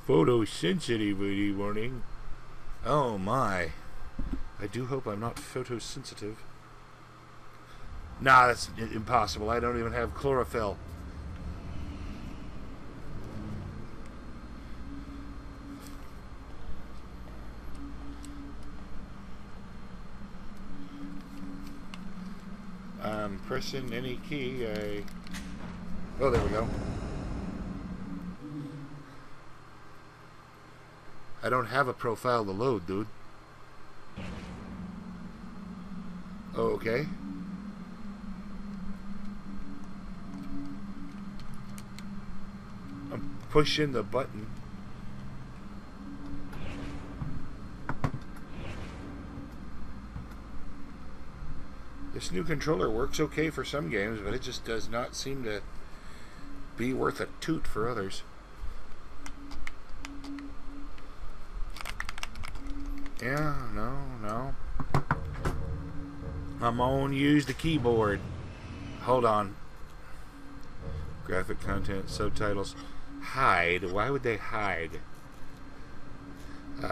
Photosensitivity warning. Oh my. I do hope I'm not photosensitive. Nah, that's impossible. I don't even have chlorophyll. I'm pressing any key. Oh, there we go. I don't have a profile to load, dude. Oh, okay. I'm pushing the button. This new controller works okay for some games, but it just does not seem to be worth a toot for others. Yeah, no. I'm gonna use the keyboard. Hold on. Graphic content, subtitles. Hide. Why would they hide?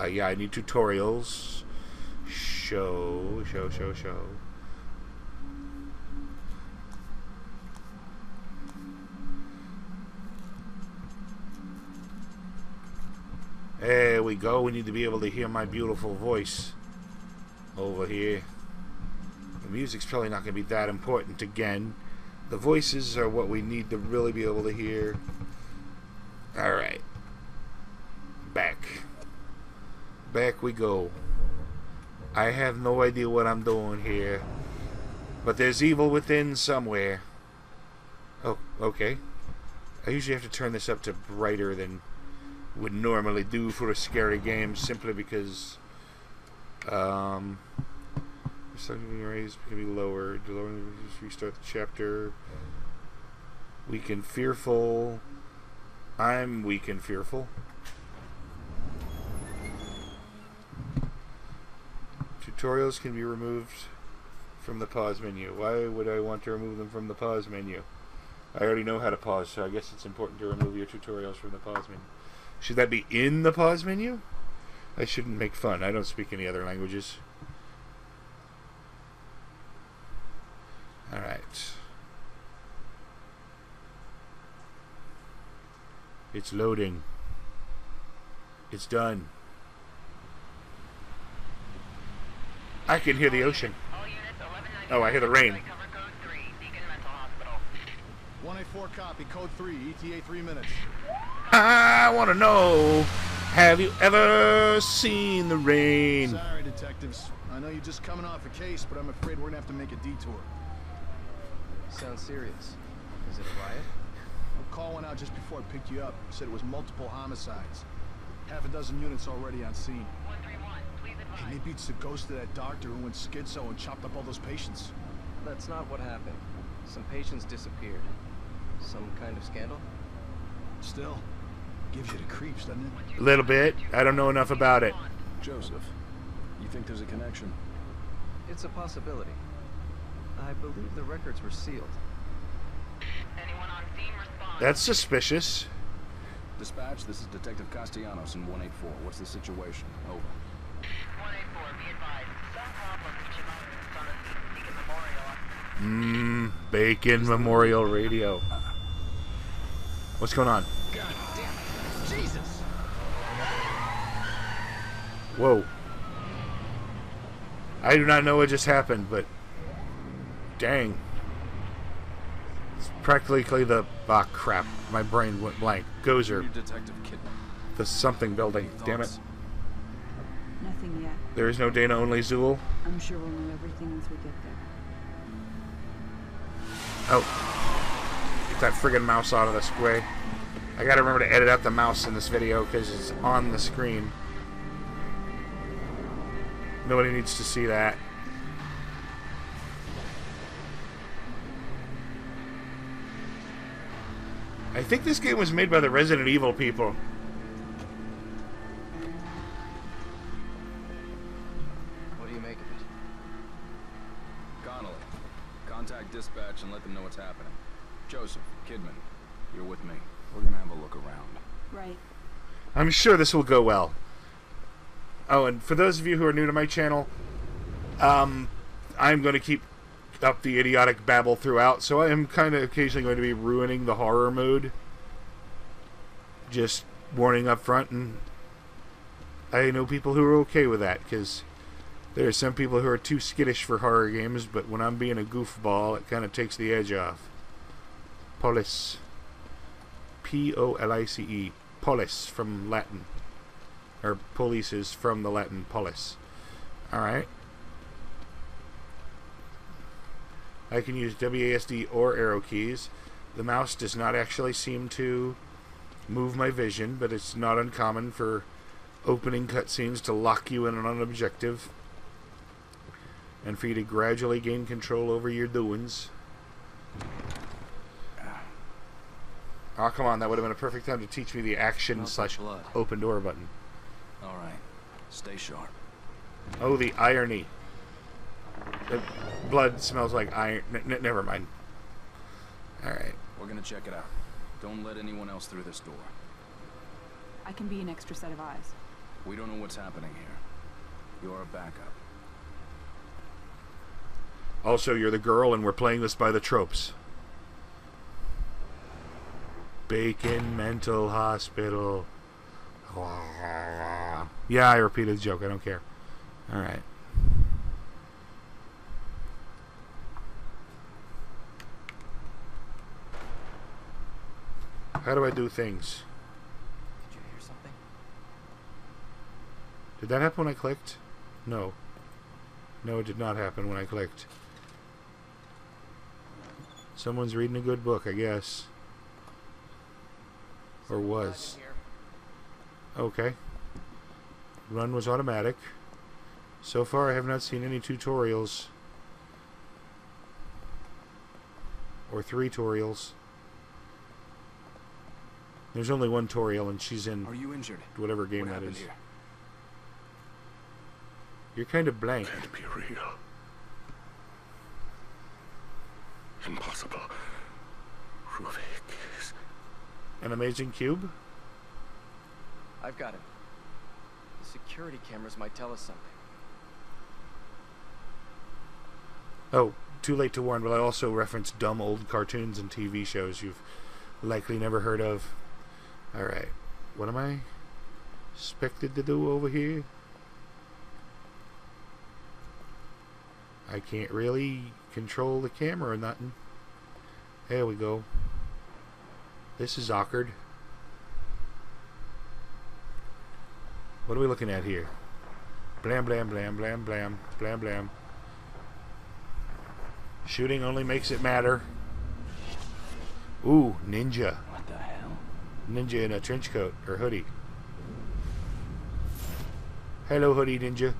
Yeah, I need tutorials. Show. There we go. We need to be able to hear my beautiful voice over here. The music's probably not going to be that important again. The voices are what we need to really be able to hear. Alright. Back we go. I have no idea what I'm doing here, but there's evil within somewhere. Oh, okay. I usually have to turn this up to brighter than would normally do for a scary game, simply because something raised can be lowered. Restart the chapter. Weak and fearful. I'm weak and fearful. Tutorials can be removed from the pause menu. Why would I want to remove them from the pause menu? I already know how to pause, so I guess it's important to remove your tutorials from the pause menu. Should that be in the pause menu? I shouldn't make fun. I don't speak any other languages. Alright. It's loading. It's done. I can hear the ocean. Oh, I hear the rain. 184 copy, code 3, ETA 3 minutes. I want to know, have you ever seen the rain? Sorry, detectives. I know you're just coming off a case, but I'm afraid we're going to have to make a detour. Sounds serious. Is it a riot? A call went out just before I picked you up. Said it was multiple homicides. Half a dozen units already on scene. 131, please advise. Hey, maybe it's the ghost of that doctor who went schizo and chopped up all those patients. That's not what happened. Some patients disappeared. Some kind of scandal? Still, gives you the creeps, doesn't it? A little bit. I don't know enough about it. Joseph, you think there's a connection? It's a possibility. I believe the records were sealed. Anyone on scene respond. That's suspicious. Dispatch, this is Detective Castellanos in 184. What's the situation? Over. 184, be advised. Some problem reaching out on the Beacon Memorial. Bacon Memorial Radio. What's going on? God damn it. Jesus! Whoa. I do not know what just happened, but dang. It's practically the... Ah, crap. My brain went blank. Gozer. Detective Kidman. The something building. Damn it. Nothing yet. There is no Dana, only Zool. I'm sure we'll know everything once we get there. Oh. Get that friggin' mouse out of the square. I gotta remember to edit out the mouse in this video because it's on the screen. Nobody needs to see that. I think this game was made by the Resident Evil people. What do you make of it? Connolly, contact dispatch and let them know what's happening. Joseph, Kidman, you're with me. We're gonna have a look around. Right. I'm sure this will go well. Oh, and for those of you who are new to my channel, I'm going to keep up the idiotic babble throughout, so I am kind of occasionally going to be ruining the horror mood. Just warning up front, and I know people who are okay with that, because there are some people who are too skittish for horror games, but when I'm being a goofball, it kind of takes the edge off. Polis. P-O-L-I-C-E. Polis, from Latin. Or police is from the Latin polis. Alright. I can use WASD or arrow keys. The mouse does not actually seem to move my vision, but it's not uncommon for opening cutscenes to lock you in on an objective and for you to gradually gain control over your doings. Oh, come on, that would have been a perfect time to teach me the action slash open door button. Alright, stay sharp. Oh, the irony. The blood smells like iron. Never mind. Alright. We're gonna check it out. Don't let anyone else through this door. I can be an extra set of eyes. We don't know what's happening here. You're a backup. Also, you're the girl and we're playing this by the tropes. Bacon Mental Hospital. Yeah, I repeated the joke. I don't care. Alright. How do I do things? Did you hear something? Did that happen when I clicked? No. No, it did not happen when I clicked. Someone's reading a good book, I guess. Or was. Okay. Run was automatic. So far I have not seen any tutorials. Or 3 tutorials. There's only one tutorial and she's in Are you injured? whatever game What that happened is. here? You're kind of blank. Can't be real. Impossible. Ruvik is... An amazing cube? I've got him. The security cameras might tell us something. Oh, too late to warn, but I also reference dumb old cartoons and TV shows you've likely never heard of. Alright. What am I expected to do over here? I can't really control the camera or nothing. There we go. This is awkward. What are we looking at here? Blam, blam, blam, blam, blam, blam, blam. Shooting only makes it matter. Ooh, ninja. What the hell? Ninja in a trench coat or hoodie. Hello, hoodie ninja.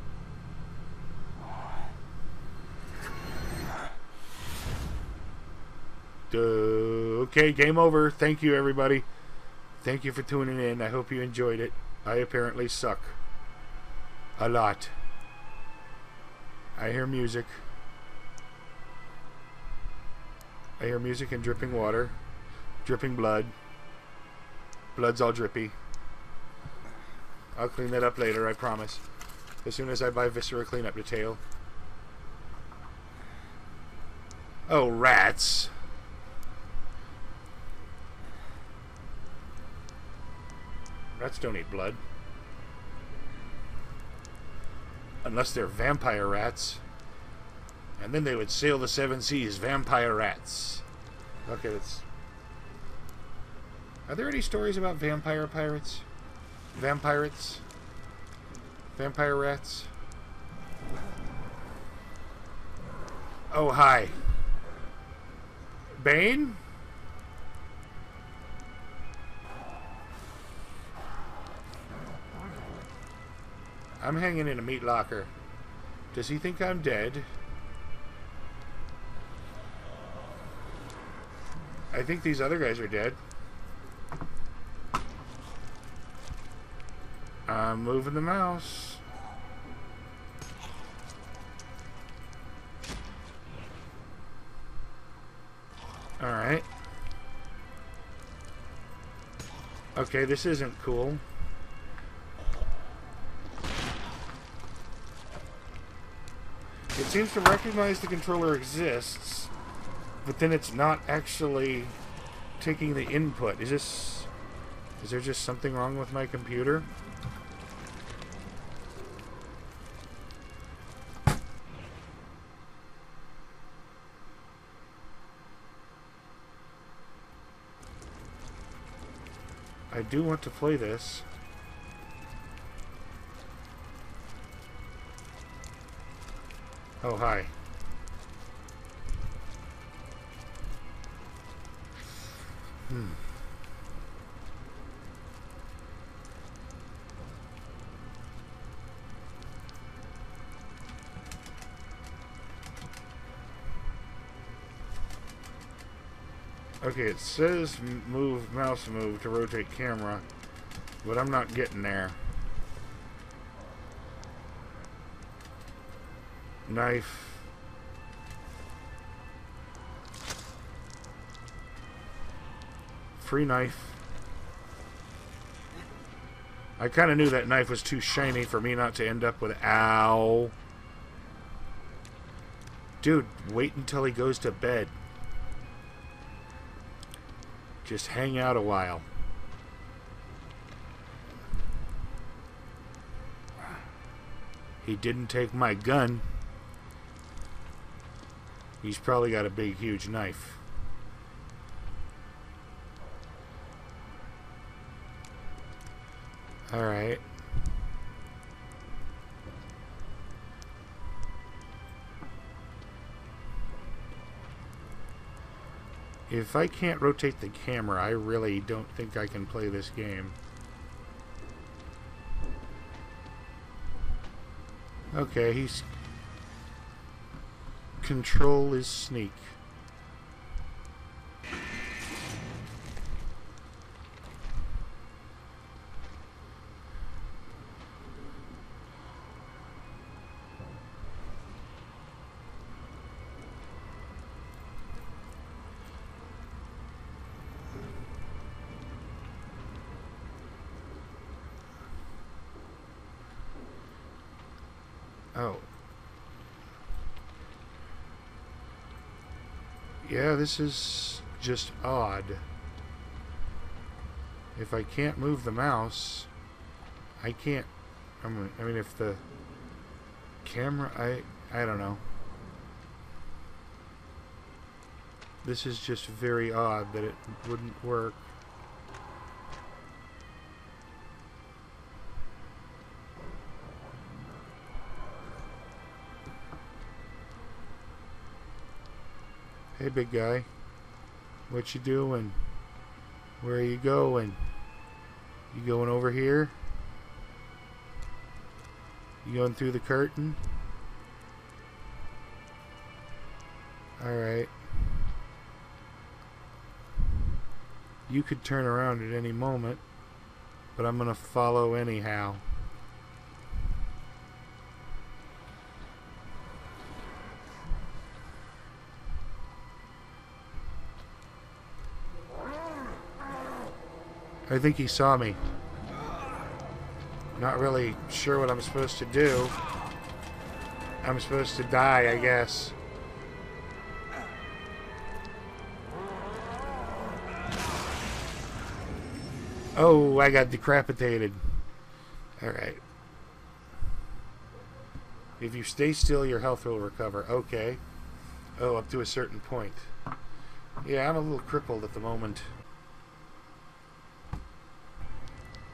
Okay, game over. Thank you, everybody. Thank you for tuning in. I hope you enjoyed it. I apparently suck. A lot. I hear music. I hear music and dripping water. Dripping blood. Blood's all drippy. I'll clean that up later, I promise. As soon as I buy Viscera cleanup detail. Oh, rats. Rats don't eat blood. Unless they're vampire rats. And then they would sail the 7 seas, vampire rats. Okay, let's... Are there any stories about vampire pirates? Vampirates? Vampire rats? Oh, hi. Bane? I'm hanging in a meat locker. Does he think I'm dead? I think these other guys are dead. I'm moving the mouse. Alright. Okay, this isn't cool. It seems to recognize the controller exists, but then it's not actually taking the input. Is there just something wrong with my computer? I do want to play this. Oh, hi. Okay, it says mouse move to rotate camera, but I'm not getting there. Knife. Free knife. I kind of knew that knife was too shiny for me not to end up with... Ow. Dude, wait until he goes to bed. Just hang out a while. He didn't take my gun. He's probably got a big, huge knife. Alright. If I can't rotate the camera, I really don't think I can play this game. Okay, he's... Control is sneak. Oh. Yeah, this is just odd. If I can't move the mouse, I can't... I mean, if the camera... I don't know. This is just very odd that it wouldn't work. Hey, big guy. What you doing? Where are you going? You going over here? You going through the curtain? Alright. You could turn around at any moment, but I'm gonna follow anyhow. I think he saw me. Not really sure what I'm supposed to do. I'm supposed to die, I guess. Oh, I got decapitated. Alright. If you stay still, your health will recover. Okay. Oh, up to a certain point. Yeah, I'm a little crippled at the moment.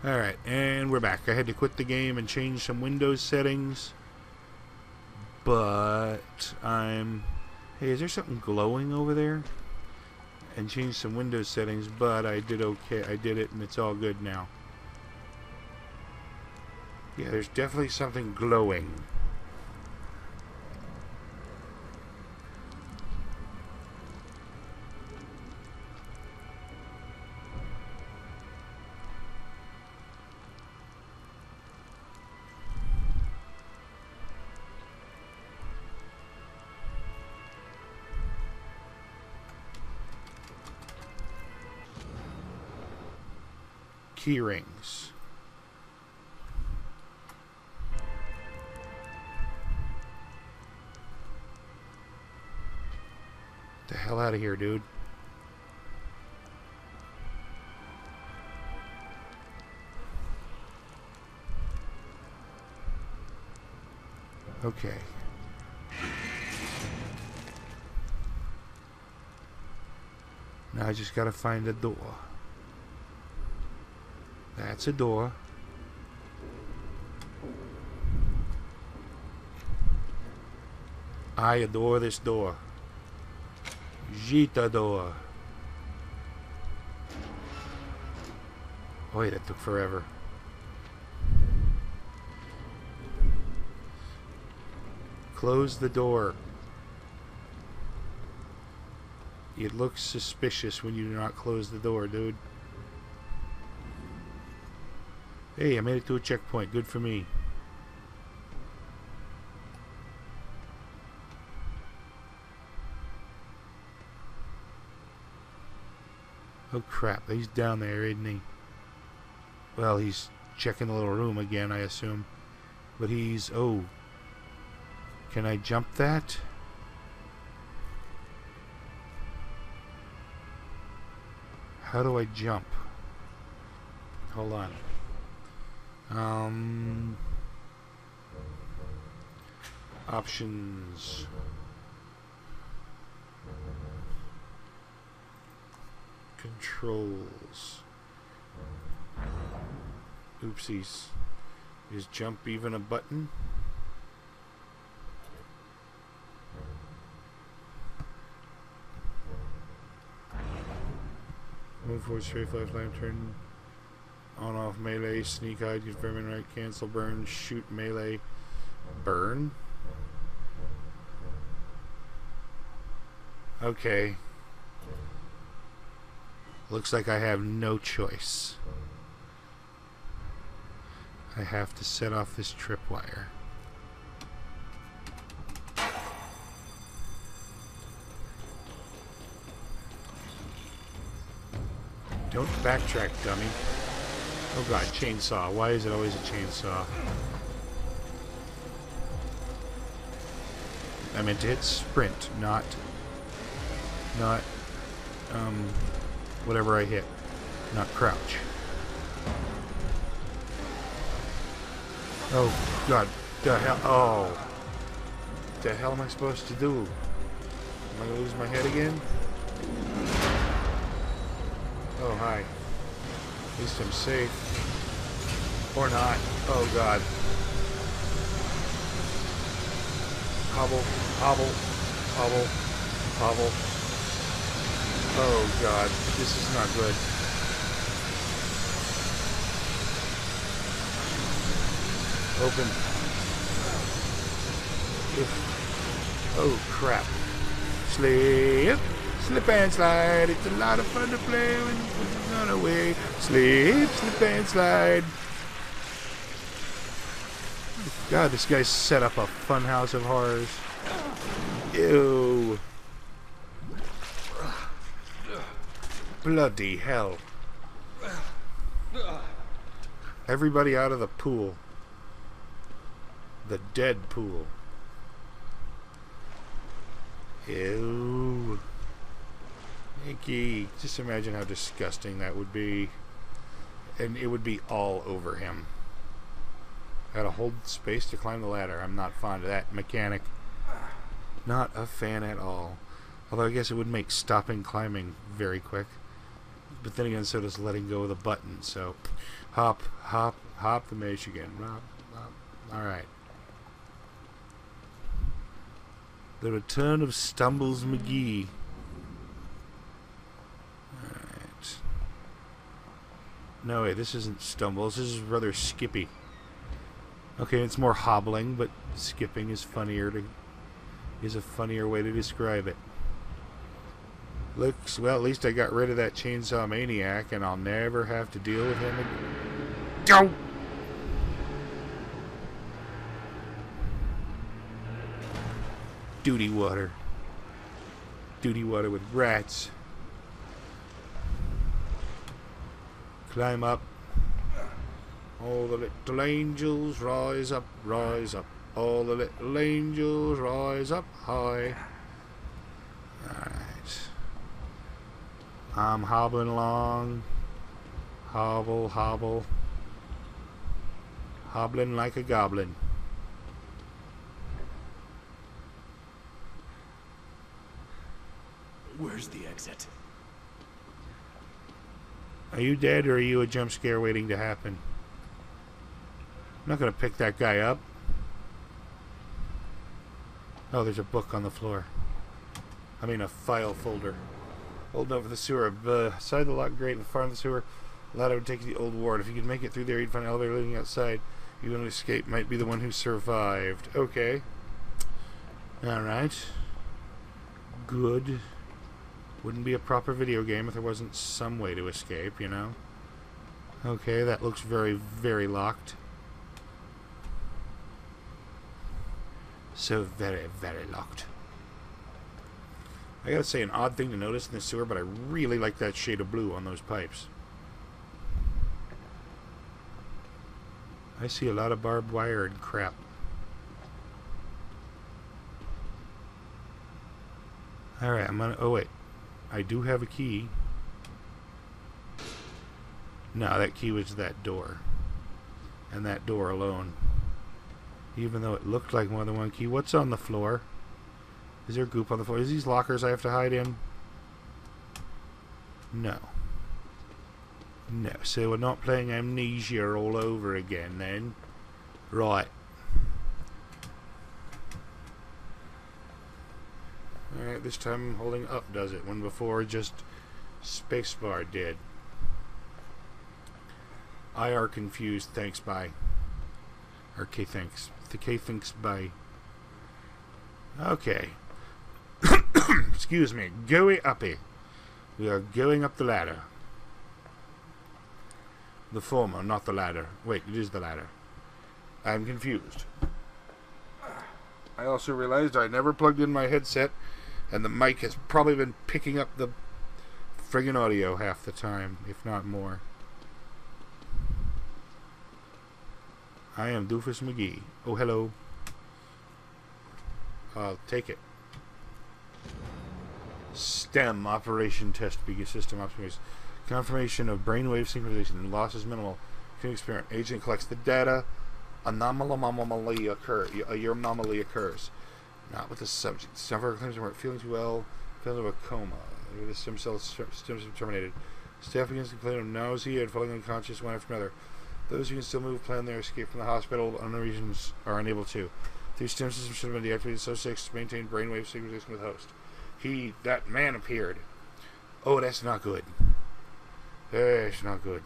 Alright, and we're back. I had to quit the game and change some Windows settings. But I'm... Hey, is there something glowing over there? And change some Windows settings, but I did okay. I did it and it's all good now. Yeah, there's definitely something glowing. Key rings. The hell out of here, dude. Okay. Now I just gotta find a door. That's a door. I adore this door. Jita door. Oh wait, that took forever. Close the door. It looks suspicious when you do not close the door, dude. Hey, I made it to a checkpoint. Good for me. Oh crap, he's down there, isn't he? Well, he's checking the little room again, I assume. But he's... oh. Can I jump that? How do I jump? Hold on. Options. Controls. Oopsies. Is jump even a button? Move forward, straight, flash, lamp, turn on, off, melee, sneak, hide, confirm and right, cancel, burn, shoot, melee, burn. Okay. Looks like I have no choice. I have to set off this tripwire. Don't backtrack, dummy. Oh god, chainsaw. Why is it always a chainsaw? I meant to hit sprint, not whatever I hit. Not crouch. Oh god, the hell, oh. What the hell am I supposed to do? Am I gonna lose my head again? Oh, hi. At least I'm safe. Or not. Oh, God. Hobble, hobble, hobble, hobble. Oh, God. This is not good. Open. Oh, crap. Slip. Slip and slide, it's a lot of fun to play when you run away. Slip, slip and slide. God, this guy set up a fun house of horrors. Ew. Bloody hell. Everybody out of the pool. The dead pool. Ew. Icky. Just imagine how disgusting that would be. And it would be all over him. Gotta hold space to climb the ladder. I'm not fond of that mechanic. Not a fan at all. Although I guess it would make stopping climbing very quick. But then again, so does letting go of the button. So, hop, hop, hop the Michigan. Hop, hop. Alright. The Return of Stumbles McGee. Alright. No, wait, this isn't Stumbles. This is rather Skippy. Okay, it's more hobbling, but skipping is is a funnier way to describe it. Looks, well, at least I got rid of that chainsaw maniac, and I'll never have to deal with him again. Go! Duty water. Duty water with rats. Climb up. All the little angels rise up, rise up. All the little angels rise up high. Alright. I'm hobbling along. Hobble, hobble. Hobbling like a goblin. Where's the exit? Are you dead or are you a jump scare waiting to happen? I'm not going to pick that guy up. Oh, there's a book on the floor. I mean a file folder. Old note for the sewer. Beside the locked grate in the front of the sewer, a ladder would take you to the old ward. If you could make it through there, you'd find an elevator leading outside. You wouldn't escape. Might be the one who survived. Okay. Alright. Good. Wouldn't be a proper video game if there wasn't some way to escape, you know? Okay, that looks very, very locked. So very, very locked. I gotta say, an odd thing to notice in the sewer, but I really like that shade of blue on those pipes. I see a lot of barbed wire and crap. Alright, I'm gonna... Oh, wait. I do have a key. No, that key was that door. And that door alone. Even though it looked like more than one key. What's on the floor? Is there goop on the floor? Is these lockers I have to hide in? No. No. So we're not playing Amnesia all over again then. Right. Alright, this time holding up does it. When before just spacebar did. IR confused. Thanks, bye. Or K thanks. The K thanks, bye. Okay. Excuse me. Going uppy. We are going up the ladder. The former, not the ladder. Wait, it is the ladder. I'm confused. I also realized I never plugged in my headset, and the mic has probably been picking up the friggin' audio half the time, if not more. I am Doofus McGee. Oh, hello. I'll take it. STEM, Operation Test Begin System Optimization. Confirmation of brainwave synchronization. Loss is minimal. Experiment. Agent collects the data. Anomaly occurs. Your anomaly occurs. Not with the subject. Several claims weren't feeling too well. Feeling of a coma. The stem cell terminated. Staff begins to complain of nausea and falling unconscious one after another. Those who can still move plan their escape from the hospital, but unknown reasons are unable to. These stem systems should have been deactivated so six to maintain brainwave synchronization with host. That man appeared. Oh, that's not good. That's not good.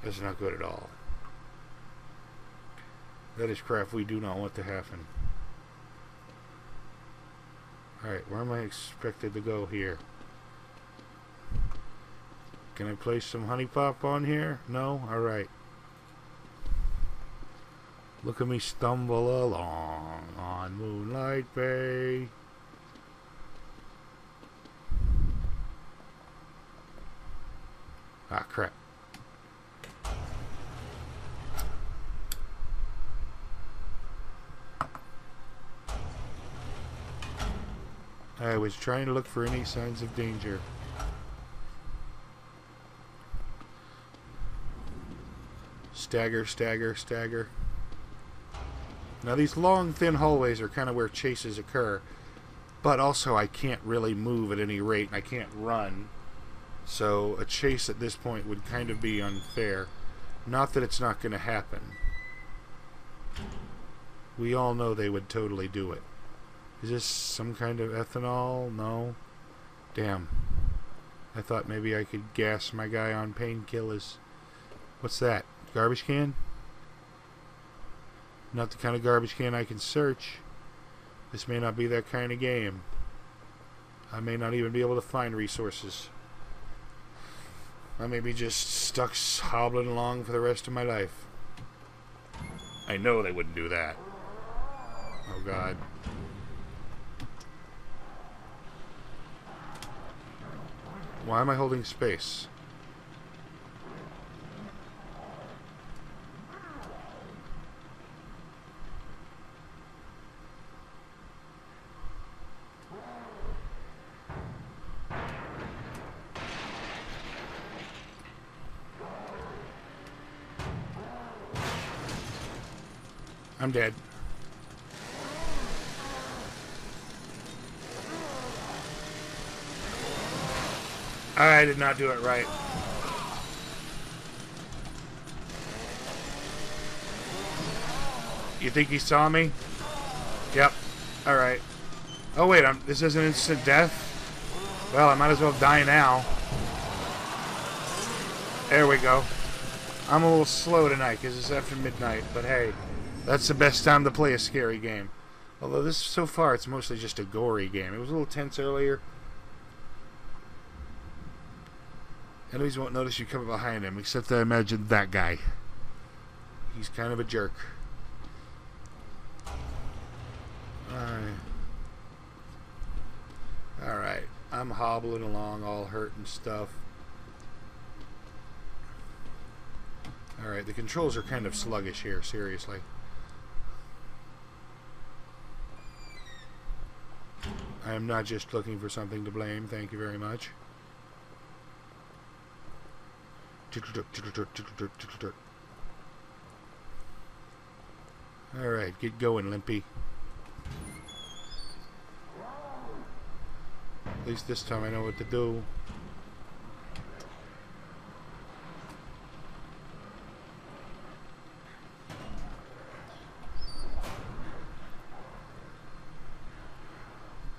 That's not good at all. That is crap we do not want to happen. Alright, where am I expected to go here? Can I place some honey pop on here? No? Alright. Look at me stumble along on Moonlight Bay. Ah, crap. I was trying to look for any signs of danger. Stagger, stagger, stagger. Now these long, thin hallways are kind of where chases occur. But also I can't really move at any rate, and I can't run. So a chase at this point would kind of be unfair. Not that it's not going to happen. We all know they would totally do it. Is this some kind of ethanol? No. Damn. I thought maybe I could gas my guy on painkillers. What's that? Garbage can? Not the kind of garbage can I can search. This may not be that kind of game. I may not even be able to find resources. I may be just stuck hobbling along for the rest of my life. I know they wouldn't do that. Oh God. Why am I holding space? I'm dead. I did not do it right. You think he saw me? Yep. Alright. Oh wait, this isn't instant death? Well, I might as well die now. There we go. I'm a little slow tonight because it's after midnight, but hey, that's the best time to play a scary game. Although this, so far, it's mostly just a gory game. It was a little tense earlier. Enemies won't notice you coming behind him, except I imagine that guy. He's kind of a jerk. Alright. I'm hobbling along, all hurt and stuff. Alright, the controls are kind of sluggish here, seriously. I am not just looking for something to blame, thank you very much. Alright, get going, Limpy. At least this time I know what to do.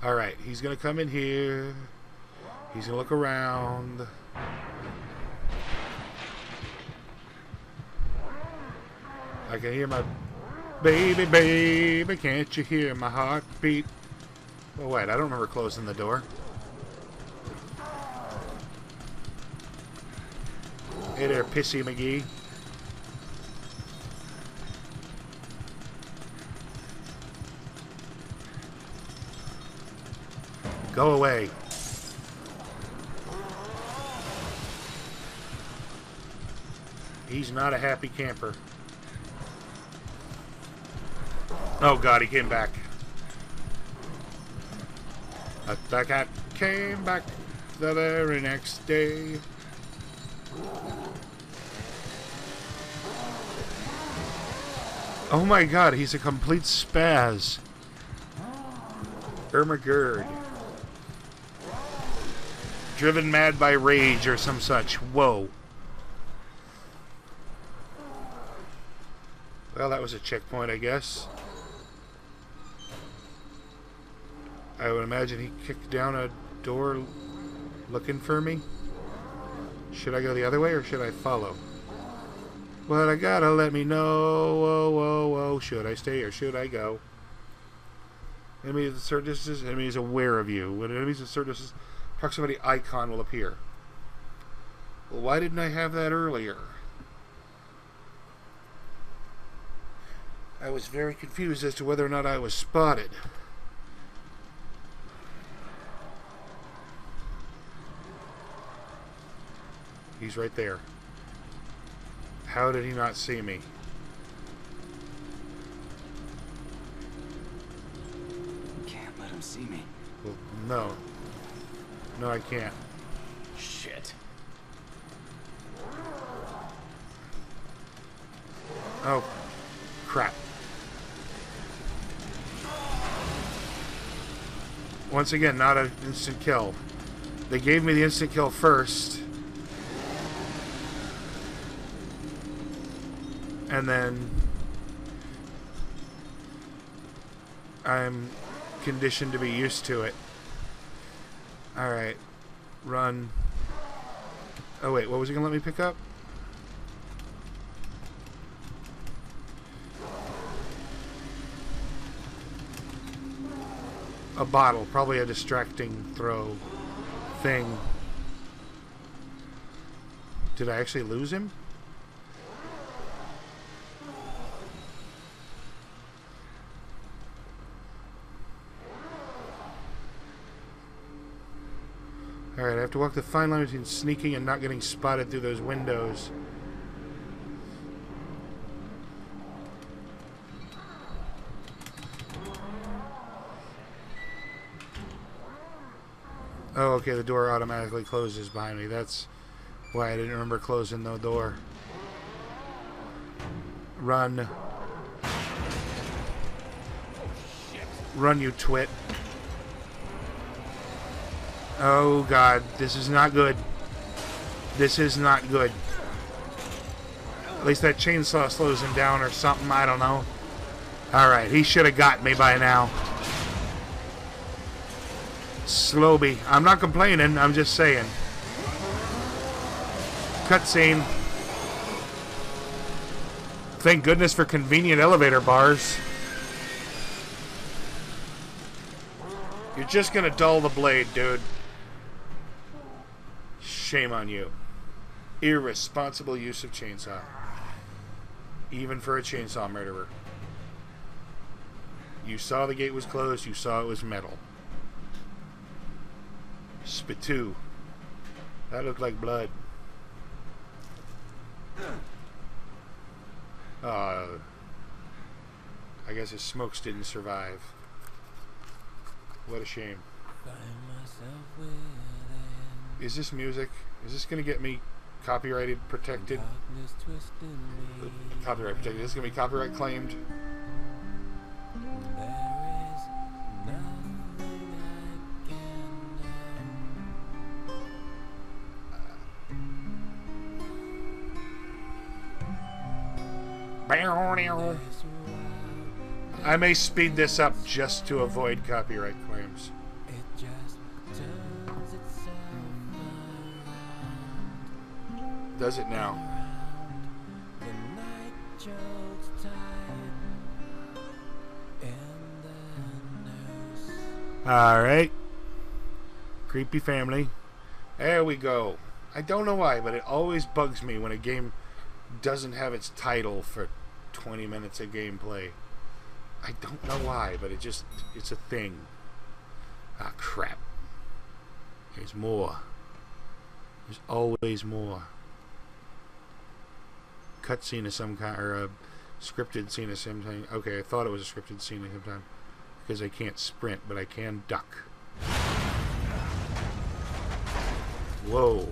Alright, he's gonna come in here. He's gonna look around. I can hear my baby, baby, can't you hear my heartbeat? Oh wait, I don't remember closing the door. Hey there, Pissy McGee. Go away. He's not a happy camper. Oh god, he came back. The cat came back the very next day. Oh my god, he's a complete spaz. Ermagerd. Driven mad by rage or some such. Whoa. Well, that was a checkpoint, I guess. I would imagine he kicked down a door looking for me. Should I go the other way or should I follow? Well, I gotta let me know. Whoa, whoa, whoa. Should I stay or should I go? Enemy of the services. Enemy is aware of you. When enemies of services, proximity icon will appear. Well, why didn't I have that earlier? I was very confused as to whether or not I was spotted. He's right there. How did he not see me? You can't let him see me. Well, no. No, I can't. Shit. Oh, crap. Once again, not an instant kill. They gave me the instant kill first. And then I'm conditioned to be used to it. Alright. Run. Oh wait, what was he gonna let me pick up? A bottle. Probably a distracting throw thing. Did I actually lose him? Alright, I have to walk the fine line between sneaking and not getting spotted through those windows. Oh, okay, the door automatically closes behind me. That's why I didn't remember closing the door. Run. Run, you twit. Oh, God. This is not good. This is not good. At least that chainsaw slows him down or something. I don't know. Alright, he should have got me by now. Slowby. I'm not complaining. I'm just saying. Cutscene. Thank goodness for convenient elevator bars. You're just gonna dull the blade, dude. Shame on you. Irresponsible use of chainsaw. Even for a chainsaw murderer. You saw the gate was closed. You saw it was metal. Spitoo. That looked like blood. I guess his smokes didn't survive. What a shame. Is this music? Is this gonna get me copyrighted, protected? Copyright protected. This is gonna be copyright claimed. I may speed this up just to avoid copyright claims. Does it now? Alright. Creepy family. There we go. I don't know why, but it always bugs me when a game doesn't have its title for 20 minutes of gameplay. I don't know why, but it's a thing. Ah, crap. There's more. There's always more. Cutscene of some kind, or a scripted scene of some kind. Okay, I thought it was a scripted scene of some time. Because I can't sprint, but I can duck. Whoa.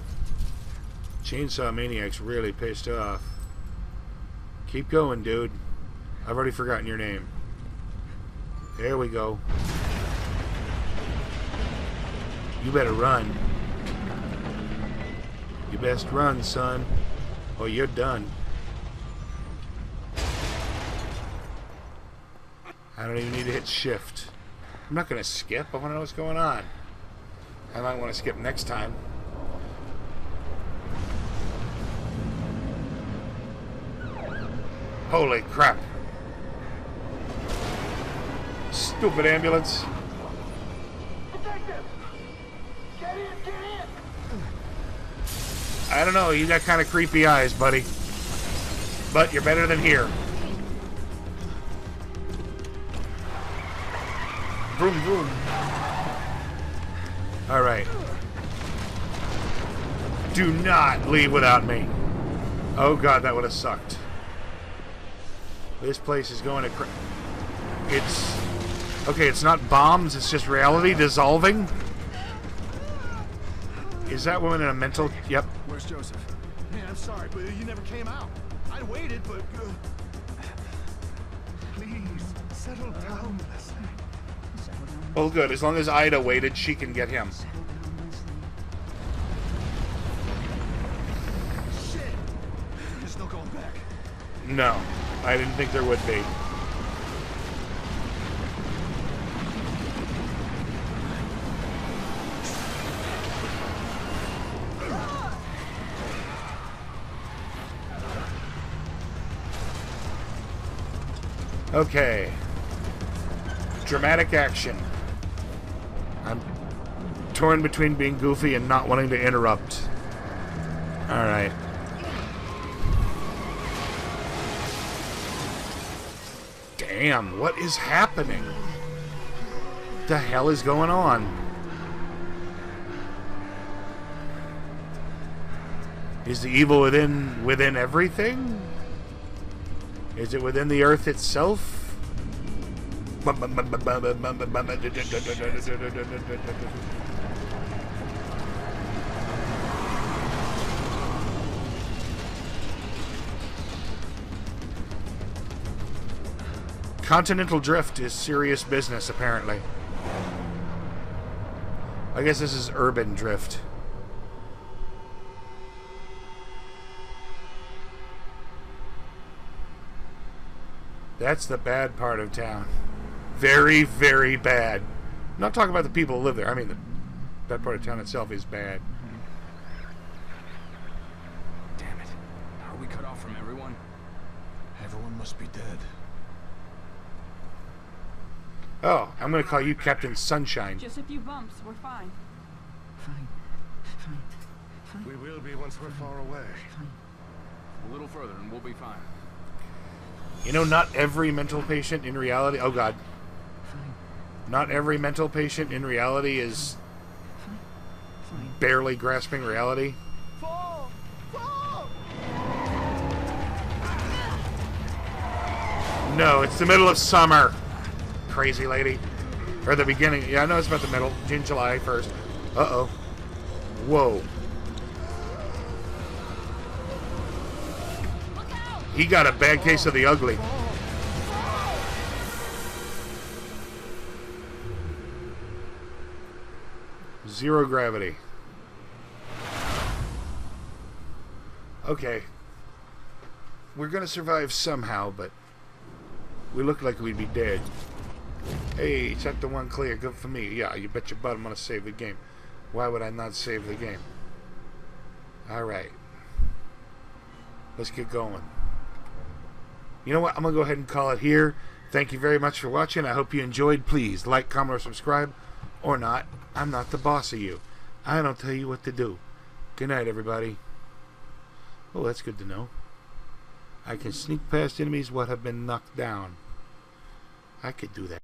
Chainsaw Maniac's really pissed off. Keep going, dude. I've already forgotten your name. There we go. You better run. You best run, son, or you're done. I don't even need to hit shift. I'm not going to skip. I want to know what's going on. I might want to skip next time. Holy crap. Stupid ambulance. Detective! Get in, get in! I don't know. You got kind of creepy eyes, buddy. But you're better than here. Vroom, vroom. Alright. Do not leave without me. Oh god, that would have sucked. This place is going to it's... Okay, it's not bombs, it's just reality dissolving. Is that woman in a mental... Yep. Where's Joseph? Man, I'm sorry, but you never came out. I waited, but... Please, settle down, Leslie. Well, good. As long as Ida waited, she can get him. Shit! There's no going back. No. I didn't think there would be. Okay. Dramatic action. I'm torn between being goofy and not wanting to interrupt. Alright. Damn, what is happening? What the hell is going on? Is the evil within everything? Is it within the earth itself? Continental drift is serious business, apparently. I guess this is urban drift. That's the bad part of town. Very, very bad. I'm not talking about the people who live there. I mean, that part of town itself is bad. Damn it. Are we cut off from everyone? Everyone must be dead. Oh, I'm going to call you Captain Sunshine. Just a few bumps. We're fine. Fine. We will be once we're far away. A little further and we'll be fine. You know, not every mental patient in reality... Oh, God. Not every mental patient in reality is barely grasping reality. Fall! Fall! No, it's the middle of summer. Crazy lady. Or the beginning. Yeah, I know it's about the middle. June, July 1st. Uh-oh. Whoa. He got a bad case of the ugly. Zero gravity. Okay. We're gonna survive somehow, but we look like we'd be dead. Hey, chapter 1 clear. Good for me. Yeah, you bet your butt I'm gonna save the game. Why would I not save the game? Alright. Let's get going. You know what? I'm going to go ahead and call it here. Thank you very much for watching. I hope you enjoyed. Please like, comment, or subscribe. Or not. I'm not the boss of you. I don't tell you what to do. Good night, everybody. Oh, that's good to know. I can sneak past enemies what have been knocked down. I could do that.